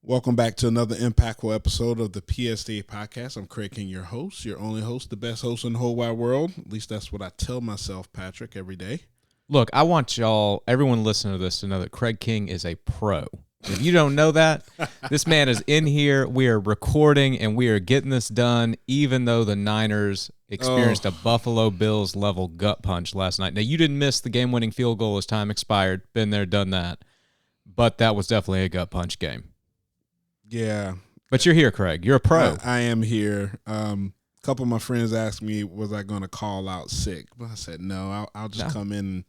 Welcome back to another impactful episode of the PSD podcast. I'm Craig King, your host, your only host, the best host in the whole wide world. At least that's what I tell myself, Patrick, every day. Look, I want everyone listening to this to know that Craig King is a pro. If you don't know that, this man is in here. We are recording and we are getting this done, even though the Niners experienced a Buffalo Bills level gut punch last night. Now, you didn't miss the game-winning field goal as time expired. Been there, done that. But that was definitely a gut punch game. Yeah. But you're here, Craig. You're a pro. I am here. A couple of my friends asked me, was I going to call out sick? But I said, no, I'll just come in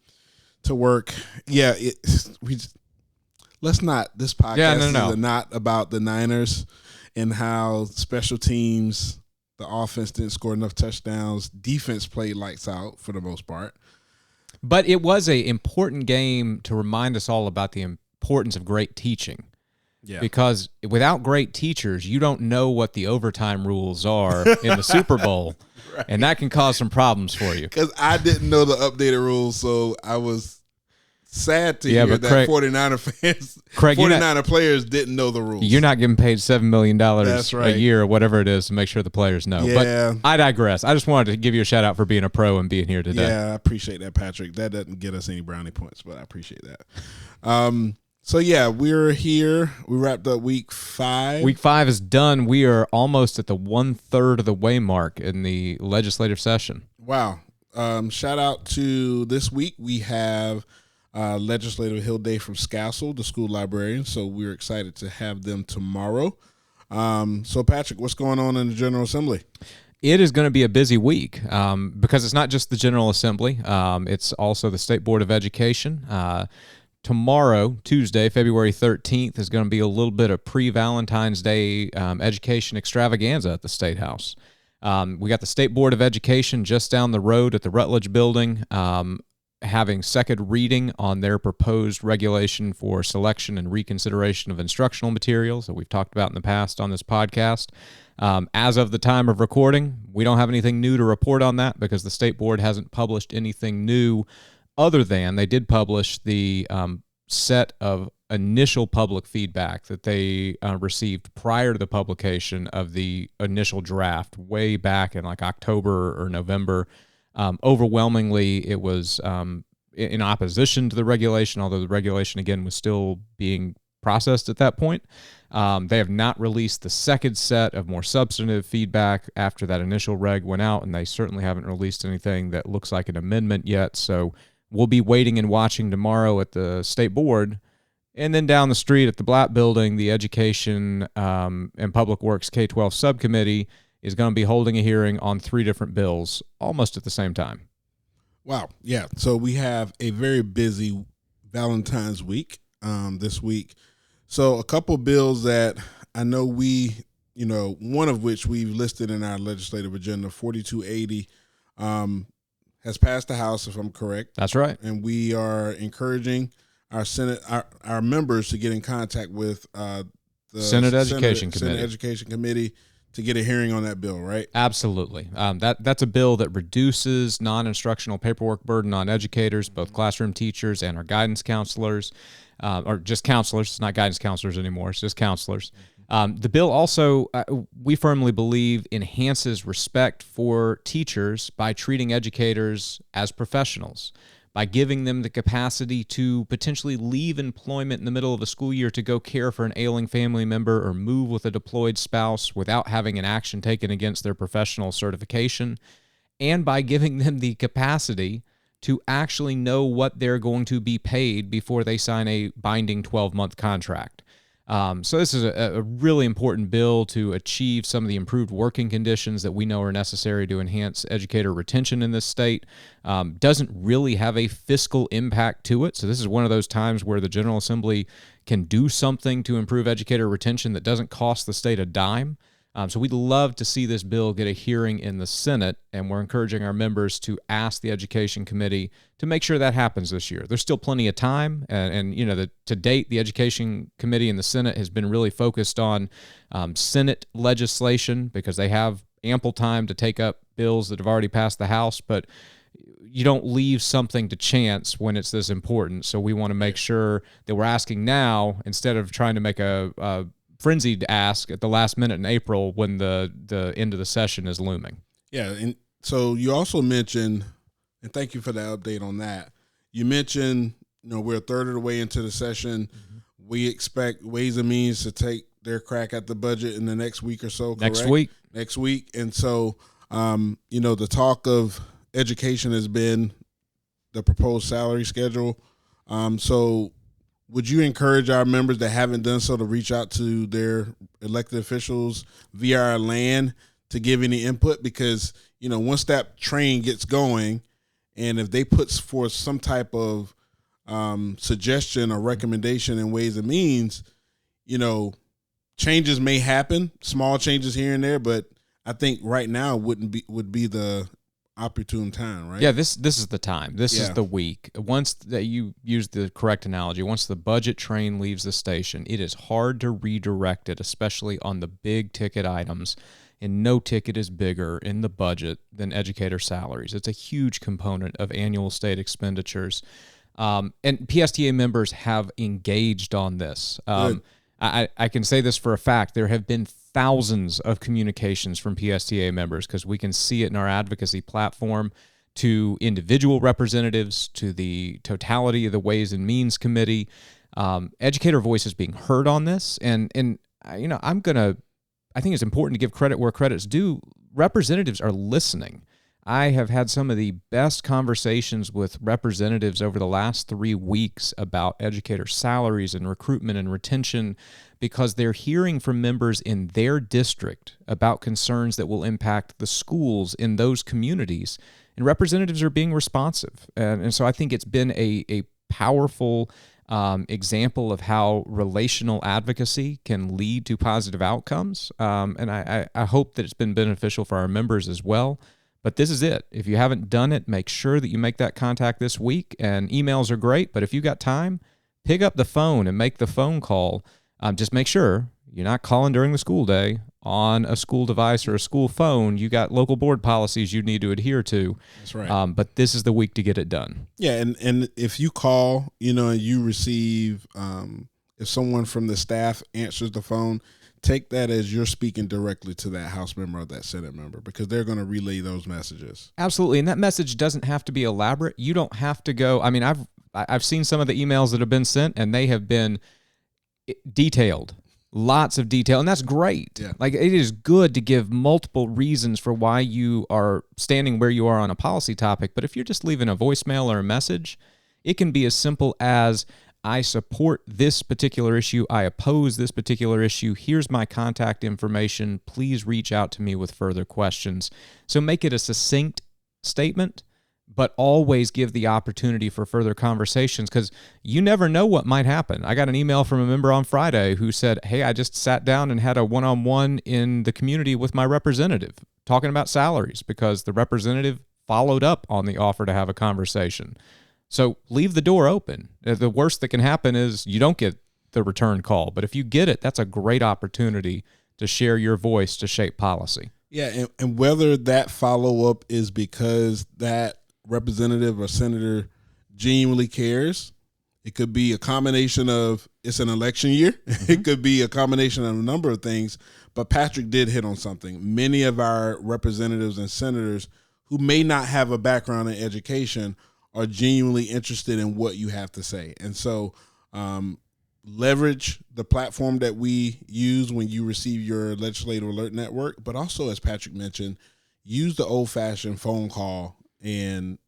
to work. Yeah, let's not. This podcast is not about the Niners and how special teams, the offense didn't score enough touchdowns. Defense played lights out for the most part. But it was an important game to remind us all about the importance of great teaching. Yeah. Because without great teachers, you don't know what the overtime rules are in the Super Bowl, right. And that can cause some problems for you. Because I didn't know the updated rules, so I was sad to hear that Craig, 49er fans, Craig, 49er players didn't know the rules. You're not getting paid $7 million a year or whatever it is to make sure the players know. Yeah. But I digress. I just wanted to give you a shout out for being a pro and being here today. Yeah, I appreciate that, Patrick. That doesn't get us any brownie points, but I appreciate that. So, yeah, we're here. We wrapped up week 5. Week 5 is done. We are almost at the 1/3 of the way mark in the legislative session. Wow. Shout out to this week. We have Legislative Hill Day from Scassel, the school librarian. So we're excited to have them tomorrow. So, Patrick, what's going on in the General Assembly? It is going to be a busy week because it's not just the General Assembly. It's also the State Board of Education. Tomorrow, Tuesday, February 13th, is going to be a little bit of pre-Valentine's Day education extravaganza at the State House. We got the State Board of Education just down the road at the Rutledge Building having second reading on their proposed regulation for selection and reconsideration of instructional materials that we've talked about in the past on this podcast. As of the time of recording, we don't have anything new to report on that because the State Board hasn't published anything new other than they did publish the set of initial public feedback that they received prior to the publication of the initial draft way back in like October or November. Overwhelmingly, it was in opposition to the regulation, although the regulation, again, was still being processed at that point. They have not released the second set of more substantive feedback after that initial reg went out, and they certainly haven't released anything that looks like an amendment yet. So we'll be waiting and watching tomorrow at the State Board. And then down the street at the Blatt Building, the Education and Public Works K-12 Subcommittee is going to be holding a hearing on 3 different bills almost at the same time. Wow. Yeah. So we have a very busy Valentine's week this week. So a couple bills that I know one of which we've listed in our legislative agenda, 4280, has passed the House, if I'm correct. That's right. And we are encouraging our Senate, our members to get in contact with the Senate Education Committee to get a hearing on that bill, right? Absolutely. That's a bill that reduces non-instructional paperwork burden on educators, both classroom teachers and our guidance counselors, or just counselors. It's not guidance counselors anymore. It's just counselors. The bill also, we firmly believe, enhances respect for teachers by treating educators as professionals, by giving them the capacity to potentially leave employment in the middle of a school year to go care for an ailing family member or move with a deployed spouse without having an action taken against their professional certification, and by giving them the capacity to actually know what they're going to be paid before they sign a binding 12-month contract. So this is a really important bill to achieve some of the improved working conditions that we know are necessary to enhance educator retention in this state. Doesn't really have a fiscal impact to it. So this is one of those times where the General Assembly can do something to improve educator retention that doesn't cost the state a dime. So we'd love to see this bill get a hearing in the Senate, and we're encouraging our members to ask the Education Committee to make sure that happens this year. There's still plenty of time, and to date, the Education Committee in the Senate has been really focused on Senate legislation because they have ample time to take up bills that have already passed the House, but you don't leave something to chance when it's this important. So we want to make sure that we're asking now, instead of trying to make a frenzied ask at the last minute in April when the end of the session is looming. Yeah, and so you also mentioned, and thank you for the update on that. You mentioned, we're a third of the way into the session. Mm-hmm. We expect Ways and Means to take their crack at the budget in the next week or so. Correct? Next week. And so, the talk of education has been the proposed salary schedule. So would you encourage our members that haven't done so to reach out to their elected officials via our LAN to give any input? Because, once that train gets going, and if they put forth some type of suggestion or recommendation in Ways and Means, changes may happen, small changes here and there, but I think right now would be the opportune time, right? Yeah, this is the time. This is the week. Once that you use the correct analogy, once the budget train leaves the station, it is hard to redirect it, especially on the big ticket items. And no ticket is bigger in the budget than educator salaries. It's a huge component of annual state expenditures. And PSTA members have engaged on this. I can say this for a fact. There have been thousands of communications from PSTA members, because we can see it in our advocacy platform, to individual representatives, to the totality of the Ways and Means Committee. Educator voice is being heard on this. And I think it's important to give credit where credit's due. Representatives are listening. I have had some of the best conversations with representatives over the last 3 weeks about educator salaries and recruitment and retention, because they're hearing from members in their district about concerns that will impact the schools in those communities, and representatives are being responsive. And so I think it's been a powerful example of how relational advocacy can lead to positive outcomes. And I hope that it's been beneficial for our members as well. But this is it. If you haven't done it, make sure that you make that contact this week. And emails are great, but if you got time, pick up the phone and make the phone call. Just make sure you're not calling during the school day on a school device or a school phone. You got local board policies you need to adhere to. That's right. But this is the week to get it done. Yeah, and if you call, and you receive, if someone from the staff answers the phone, take that as you're speaking directly to that House member or that Senate member, because they're going to relay those messages. Absolutely, and that message doesn't have to be elaborate. You don't have to go. I mean, I've seen some of the emails that have been sent, and they have been detailed. Lots of detail, and that's great. Yeah. Like, it is good to give multiple reasons for why you are standing where you are on a policy topic, but if you're just leaving a voicemail or a message, it can be as simple as, I support this particular issue, I oppose this particular issue, here's my contact information, please reach out to me with further questions. So make it a succinct statement, but always give the opportunity for further conversations, because you never know what might happen. I got an email from a member on Friday who said, hey, I just sat down and had a one-on-one in the community with my representative talking about salaries, because the representative followed up on the offer to have a conversation. So leave the door open. The worst that can happen is you don't get the return call, but if you get it, that's a great opportunity to share your voice to shape policy. Yeah, and whether that follow-up is because that representative or senator genuinely cares, it could be a combination of, it's an election year, it could be a combination of a number of things, but Patrick did hit on something. Many of our representatives and senators who may not have a background in education are genuinely interested in what you have to say. And so leverage the platform that we use when you receive your legislative alert network, but also, as Patrick mentioned, use the old-fashioned phone call and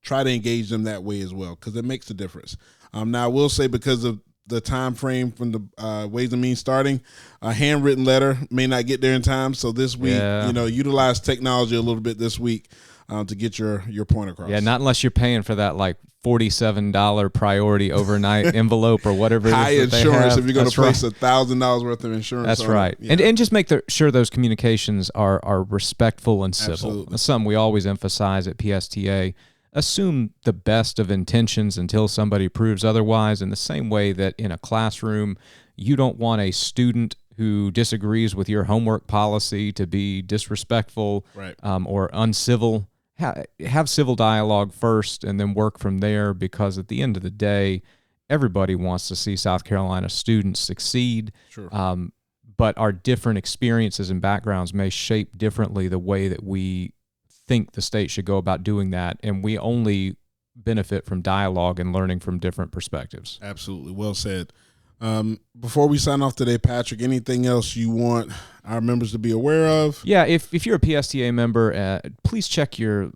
try to engage them that way as well, because it makes a difference. Now, I will say, because of the time frame from the Ways and Means starting, a handwritten letter may not get there in time. So this week, utilize technology a little bit this week to get your point across. Yeah, not unless you're paying for that like $47 priority overnight envelope or whatever it is. High insurance, if you're going to place right. $1,000 worth of insurance. That's right. Yeah. And just make sure those communications are respectful and civil. Absolutely. Some we always emphasize at PSTA. Assume the best of intentions until somebody proves otherwise, in the same way that in a classroom, you don't want a student who disagrees with your homework policy to be disrespectful, right, or uncivil. Have civil dialogue first and then work from there, because at the end of the day, everybody wants to see South Carolina students succeed. Sure. But our different experiences and backgrounds may shape differently the way that we think the state should go about doing that. And we only benefit from dialogue and learning from different perspectives. Absolutely. Well said. Before we sign off today, Patrick, anything else you want our members to be aware of? Yeah, if you're a PSTA member, please check your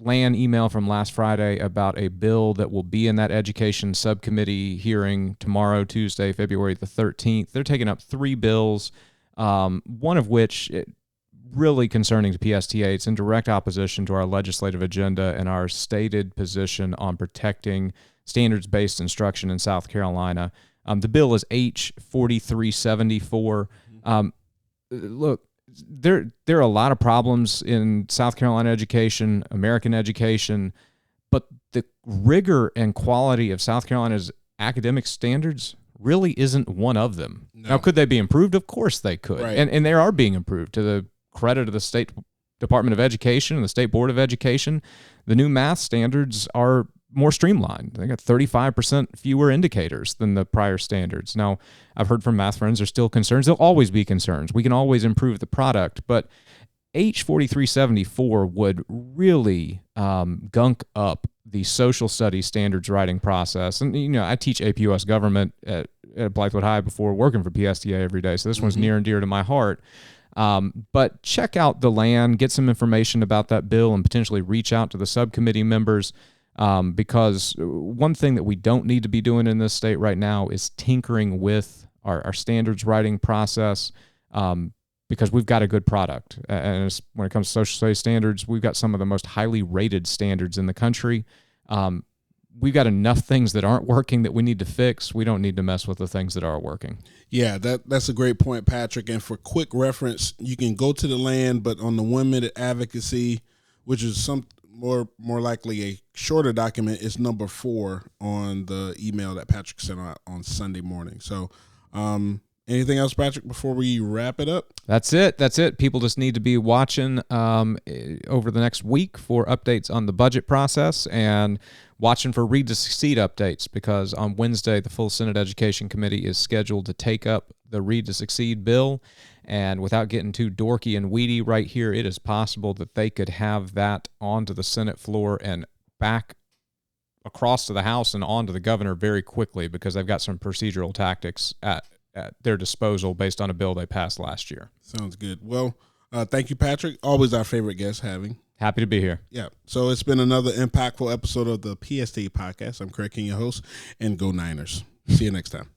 LAN email from last Friday about a bill that will be in that education subcommittee hearing tomorrow, Tuesday, February the 13th. They're taking up 3 bills, one of which really concerning to PSTA. It's in direct opposition to our legislative agenda and our stated position on protecting standards-based instruction in South Carolina. The bill is H 4374. Look, there are a lot of problems in South Carolina education, American education, but the rigor and quality of South Carolina's academic standards really isn't one of them. No. Now, could they be improved? Of course they could. Right. And they are being improved to the credit of the State Department of Education and the State Board of Education. The new math standards are more streamlined. They got 35% fewer indicators than the prior standards. Now, I've heard from math friends there's still concerns. There'll always be concerns. We can always improve the product, but H 4374 would really gunk up the social studies standards writing process. And, you know, I teach AP US government at Blythewood High before working for PSTA every day, so this one's near and dear to my heart. But check out the LAN, get some information about that bill, and potentially reach out to the subcommittee members. Because one thing that we don't need to be doing in this state right now is tinkering with our standards writing process, because we've got a good product. And when it comes to social studies standards, we've got some of the most highly rated standards in the country. We've got enough things that aren't working that we need to fix. We don't need to mess with the things that are working. Yeah, that's a great point, Patrick. And for quick reference, you can go to the LAN, but on the 1 minute advocacy, which is some more likely a shorter document, is number 4 on the email that Patrick sent out on Sunday morning. So anything else, Patrick, before we wrap it up? That's it. People just need to be watching over the next week for updates on the budget process and watching for Read to Succeed updates, because on Wednesday, the full Senate Education Committee is scheduled to take up the Read to Succeed bill. And without getting too dorky and weedy right here, it is possible that they could have that onto the Senate floor and back across to the House and onto the governor very quickly, because they've got some procedural tactics at their disposal based on a bill they passed last year. Sounds good. Well, thank you, Patrick. Always our favorite guest having. Happy to be here. Yeah. So it's been another impactful episode of the PSTA podcast. I'm Craig King, your host, and go Niners. See you next time.